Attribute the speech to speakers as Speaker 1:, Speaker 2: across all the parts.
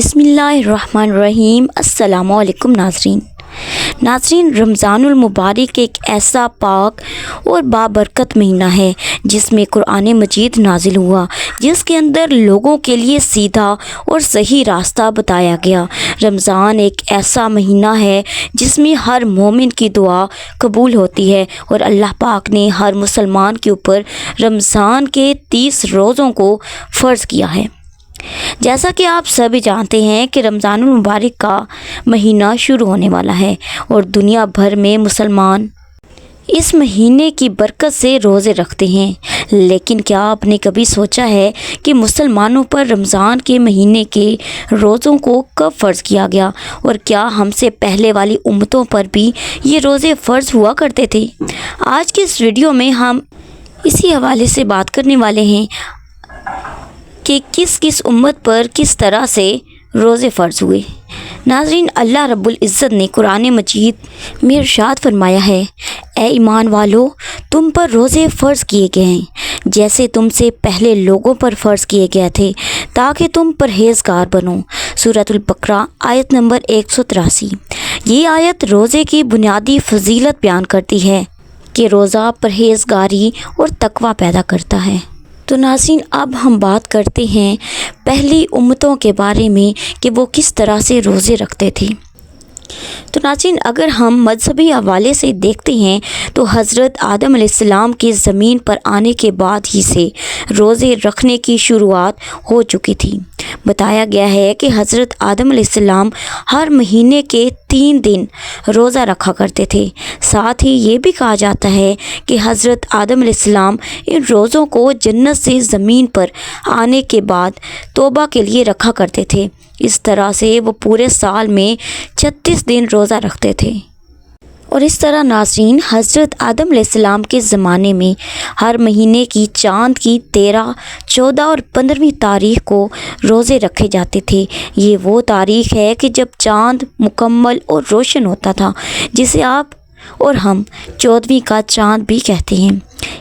Speaker 1: بسم اللہ الرحمن الرحیم۔ السلام علیکم ناظرین، رمضان المبارک ایک ایسا پاک اور بابرکت مہینہ ہے جس میں قرآن مجید نازل ہوا، جس کے اندر لوگوں کے لیے سیدھا اور صحیح راستہ بتایا گیا۔ رمضان ایک ایسا مہینہ ہے جس میں ہر مومن کی دعا قبول ہوتی ہے، اور اللہ پاک نے ہر مسلمان کے اوپر رمضان کے 30 روزوں کو فرض کیا ہے۔ جیسا کہ آپ سبھی جانتے ہیں کہ رمضان المبارک کا مہینہ شروع ہونے والا ہے، اور دنیا بھر میں مسلمان اس مہینے کی برکت سے روزے رکھتے ہیں۔ لیکن کیا آپ نے کبھی سوچا ہے کہ مسلمانوں پر رمضان کے مہینے کے روزوں کو کب فرض کیا گیا، اور کیا ہم سے پہلے والی امتوں پر بھی یہ روزے فرض ہوا کرتے تھے؟ آج کے اس ویڈیو میں ہم اسی حوالے سے بات کرنے والے ہیں کہ کس امت پر کس طرح سے روزے فرض ہوئے۔ ناظرین، اللہ رب العزت نے قرآن مجید میں ارشاد فرمایا ہے، اے ایمان والو، تم پر روزے فرض کیے گئے ہیں جیسے تم سے پہلے لوگوں پر فرض کیے گئے تھے، تاکہ تم پرہیزگار بنو۔ سورۃ البقرہ آیت نمبر 183۔ یہ آیت روزے کی بنیادی فضیلت بیان کرتی ہے کہ روزہ پرہیزگاری اور تقوی پیدا کرتا ہے۔ تو ناظرین، اب ہم بات کرتے ہیں پہلی امتوں کے بارے میں کہ وہ کس طرح سے روزے رکھتے تھے۔ تو ناظرین، اگر ہم مذہبی حوالے سے دیکھتے ہیں تو حضرت آدم علیہ السلام کے زمین پر آنے کے بعد ہی سے روزے رکھنے کی شروعات ہو چکی تھی۔ بتایا گیا ہے کہ حضرت آدم علیہ السلام ہر مہینے کے 3 دن روزہ رکھا کرتے تھے۔ ساتھ ہی یہ بھی کہا جاتا ہے کہ حضرت آدم علیہ السلام ان روزوں کو جنت سے زمین پر آنے کے بعد توبہ کے لیے رکھا کرتے تھے۔ اس طرح سے وہ پورے سال میں 36 دن روزہ رکھتے تھے۔ اور اس طرح ناظرین، حضرت آدم علیہ السلام کے زمانے میں ہر مہینے کی چاند کی 13، 14 اور 15ویں تاریخ کو روزے رکھے جاتے تھے۔ یہ وہ تاریخ ہے کہ جب چاند مکمل اور روشن ہوتا تھا، جسے آپ اور ہم 14ویں کا چاند بھی کہتے ہیں۔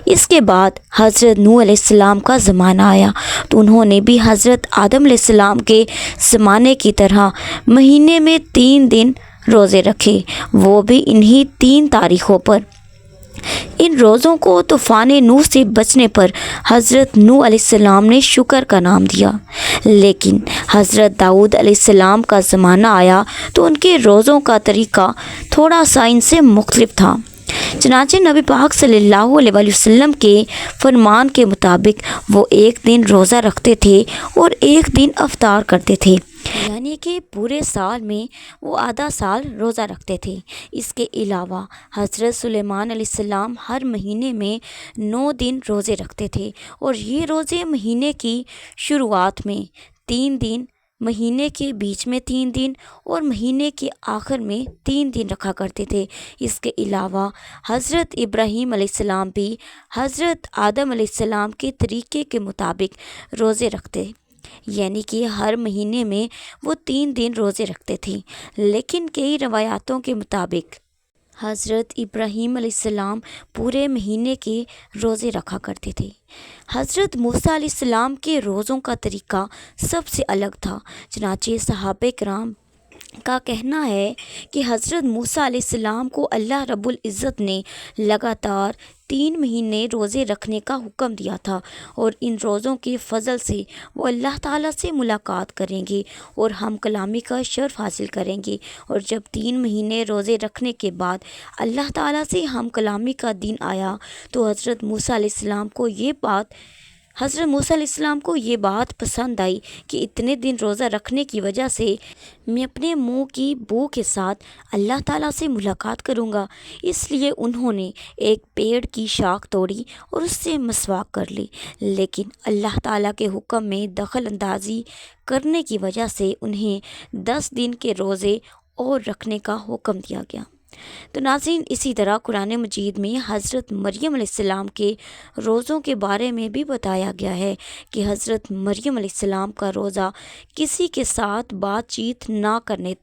Speaker 1: اس کے بعد حضرت نوح علیہ السلام کا زمانہ آیا، تو انہوں نے بھی حضرت آدم علیہ السلام کے زمانے کی طرح مہینے میں 3 دن روزے رکھے، وہ بھی انہی 3 تاریخوں پر۔ ان روزوں کو طوفان نوح سے بچنے پر حضرت نوح علیہ السلام نے شکر کا نام دیا۔ لیکن حضرت داؤد علیہ السلام کا زمانہ آیا تو ان کے روزوں کا طریقہ تھوڑا سا ان سے مختلف تھا۔ چنانچہ نبی پاک صلی اللہ علیہ وسلم کے فرمان کے مطابق وہ 1 دن روزہ رکھتے تھے اور 1 دن افطار کرتے تھے، یعنی کہ پورے سال میں وہ آدھا سال روزہ رکھتے تھے۔ اس کے علاوہ حضرت سلیمان علیہ السلام ہر مہینے میں 9 دن روزے رکھتے تھے، اور یہ روزے مہینے کی شروعات میں 3 دن، مہینے کے بیچ میں 3 دن اور مہینے کے آخر میں 3 دن رکھا کرتے تھے۔ اس کے علاوہ حضرت ابراہیم علیہ السلام بھی حضرت آدم علیہ السلام کے طریقے کے مطابق روزے رکھتے، یعنی کہ ہر مہینے میں وہ 3 دن روزے رکھتے تھے۔ لیکن کئی روایاتوں کے مطابق حضرت ابراہیم علیہ السلام پورے مہینے کے روزے رکھا کرتے تھے۔ حضرت موسیٰ علیہ السلام کے روزوں کا طریقہ سب سے الگ تھا۔ چنانچہ صحابہ کرام کا کہنا ہے کہ حضرت موسیٰ علیہ السلام کو اللہ رب العزت نے لگاتار 3 مہینے روزے رکھنے کا حکم دیا تھا، اور ان روزوں کے فضل سے وہ اللہ تعالیٰ سے ملاقات کریں گے اور ہم کلامی کا شرف حاصل کریں گے۔ اور جب 3 مہینے روزے رکھنے کے بعد اللہ تعالیٰ سے ہم کلامی کا دن آیا تو حضرت موسیٰ علیہ السلام کو یہ بات پسند آئی کہ اتنے دن روزہ رکھنے کی وجہ سے میں اپنے منہ کی بو کے ساتھ اللہ تعالیٰ سے ملاقات کروں گا۔ اس لیے انہوں نے ایک پیڑ کی شاخ توڑی اور اس سے مسواک کر لی، لیکن اللہ تعالیٰ کے حکم میں دخل اندازی کرنے کی وجہ سے انہیں 10 دن کے روزے اور رکھنے کا حکم دیا گیا۔ تو ناظرین، اسی طرح قرآن مجید میں حضرت مریم علیہ السلام کے روزوں کے بارے میں بھی بتایا گیا ہے کہ حضرت مریم علیہ السلام کا روزہ کسی کے ساتھ بات چیت نہ کرنے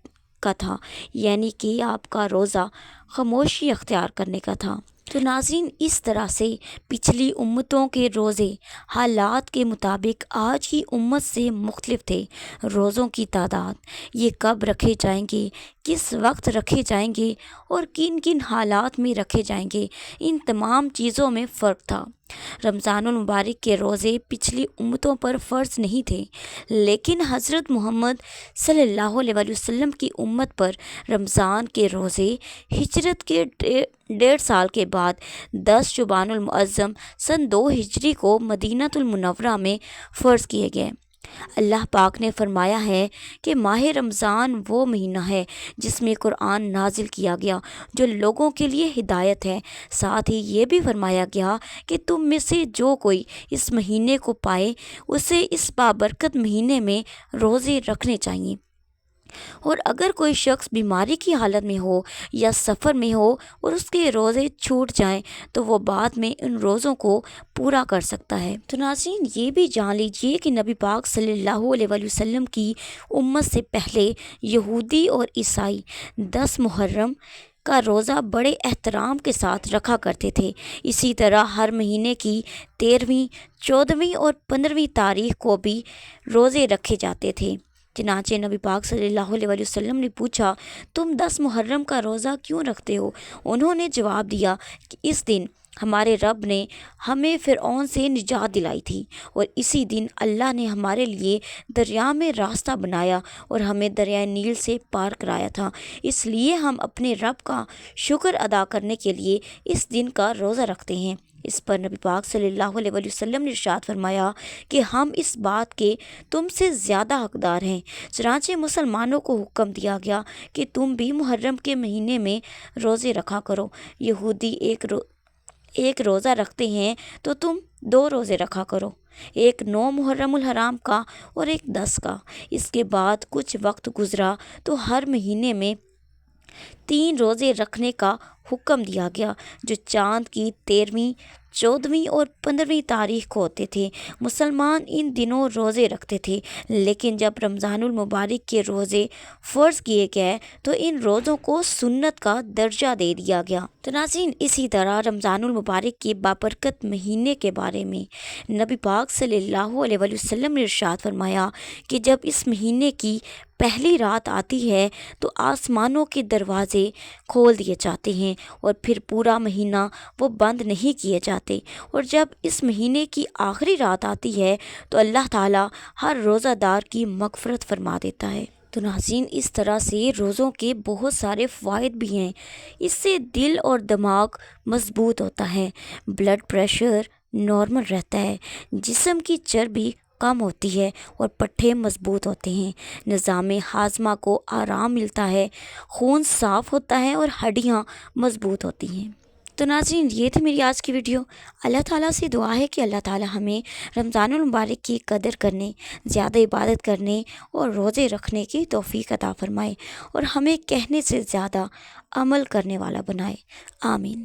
Speaker 1: کا تھا، یعنی کہ آپ کا روزہ خاموشی اختیار کرنے کا تھا۔ تو ناظرین، اس طرح سے پچھلی امتوں کے روزے حالات کے مطابق آج کی امت سے مختلف تھے۔ روزوں کی تعداد، یہ کب رکھے جائیں گے، کس وقت رکھے جائیں گے اور کن کن حالات میں رکھے جائیں گے، ان تمام چیزوں میں فرق تھا۔ رمضان المبارک کے روزے پچھلی امتوں پر فرض نہیں تھے، لیکن حضرت محمد صلی اللہ علیہ وسلم کی امت پر رمضان کے روزے ہجرت کے 1.5 سال کے بعد 10 شعبان المعظم سن 2 ہجری کو مدینہ المنورہ میں فرض کیے گئے۔ اللہ پاک نے فرمایا ہے کہ ماہ رمضان وہ مہینہ ہے جس میں قرآن نازل کیا گیا، جو لوگوں کے لیے ہدایت ہے۔ ساتھ ہی یہ بھی فرمایا گیا کہ تم میں سے جو کوئی اس مہینے کو پائے اسے اس بابرکت مہینے میں روزے رکھنے چاہیے، اور اگر کوئی شخص بیماری کی حالت میں ہو یا سفر میں ہو اور اس کے روزے چھوٹ جائیں تو وہ بعد میں ان روزوں کو پورا کر سکتا ہے۔ تو ناظرین، یہ بھی جان لیجئے کہ نبی پاک صلی اللہ علیہ وسلم کی امت سے پہلے یہودی اور عیسائی 10 محرم کا روزہ بڑے احترام کے ساتھ رکھا کرتے تھے۔ اسی طرح ہر مہینے کی 13ویں، 14ویں اور 15ویں تاریخ کو بھی روزے رکھے جاتے تھے۔ چنانچہ نبی پاک صلی اللہ علیہ وسلم نے پوچھا، تم 10 محرم کا روزہ کیوں رکھتے ہو؟ انہوں نے جواب دیا کہ اس دن ہمارے رب نے ہمیں فرعون سے نجات دلائی تھی، اور اسی دن اللہ نے ہمارے لیے دریا میں راستہ بنایا اور ہمیں دریائے نیل سے پار کرایا تھا، اس لیے ہم اپنے رب کا شکر ادا کرنے کے لیے اس دن کا روزہ رکھتے ہیں۔ اس پر نبی پاک صلی اللہ علیہ وسلم نے ارشاد فرمایا کہ ہم اس بات کے تم سے زیادہ حقدار ہیں۔ چنانچہ مسلمانوں کو حکم دیا گیا کہ تم بھی محرم کے مہینے میں روزے رکھا کرو۔ یہودی ایک روزہ رکھتے ہیں تو تم 2 روزے رکھا کرو، ایک 9 محرم الحرام کا اور ایک 10 کا۔ اس کے بعد کچھ وقت گزرا تو ہر مہینے میں 3 روزے رکھنے کا حکم دیا گیا، جو چاند کی 13ویں، 14ویں اور 15ویں تاریخ کو ہوتے تھے۔ مسلمان ان دنوں روزے رکھتے تھے، لیکن جب رمضان المبارک کے روزے فرض کیے گئے تو ان روزوں کو سنت کا درجہ دے دیا گیا۔ تو ناظرین، اسی طرح رمضان المبارک کے بابرکت مہینے کے بارے میں نبی پاک صلی اللہ علیہ وسلم نے ارشاد فرمایا کہ جب اس مہینے کی پہلی رات آتی ہے تو آسمانوں کے دروازے کھول دیے جاتے ہیں اور پھر پورا مہینہ وہ بند نہیں کیے جاتے، اور جب اس مہینے کی آخری رات آتی ہے تو اللہ تعالیٰ ہر روزہ دار کی مغفرت فرما دیتا ہے۔ تو ناظرین، اس طرح سے روزوں کے بہت سارے فوائد بھی ہیں۔ اس سے دل اور دماغ مضبوط ہوتا ہے، بلڈ پریشر نارمل رہتا ہے، جسم کی چربی کم ہوتی ہے اور پٹھے مضبوط ہوتے ہیں، نظام ہاضمہ کو آرام ملتا ہے، خون صاف ہوتا ہے اور ہڈیاں مضبوط ہوتی ہیں۔ تو ناظرین، یہ تھی میری آج کی ویڈیو۔ اللہ تعالیٰ سے دعا ہے کہ اللہ تعالیٰ ہمیں رمضان المبارک کی قدر کرنے، زیادہ عبادت کرنے اور روزے رکھنے کی توفیق عطا فرمائے، اور ہمیں کہنے سے زیادہ عمل کرنے والا بنائے۔ آمین۔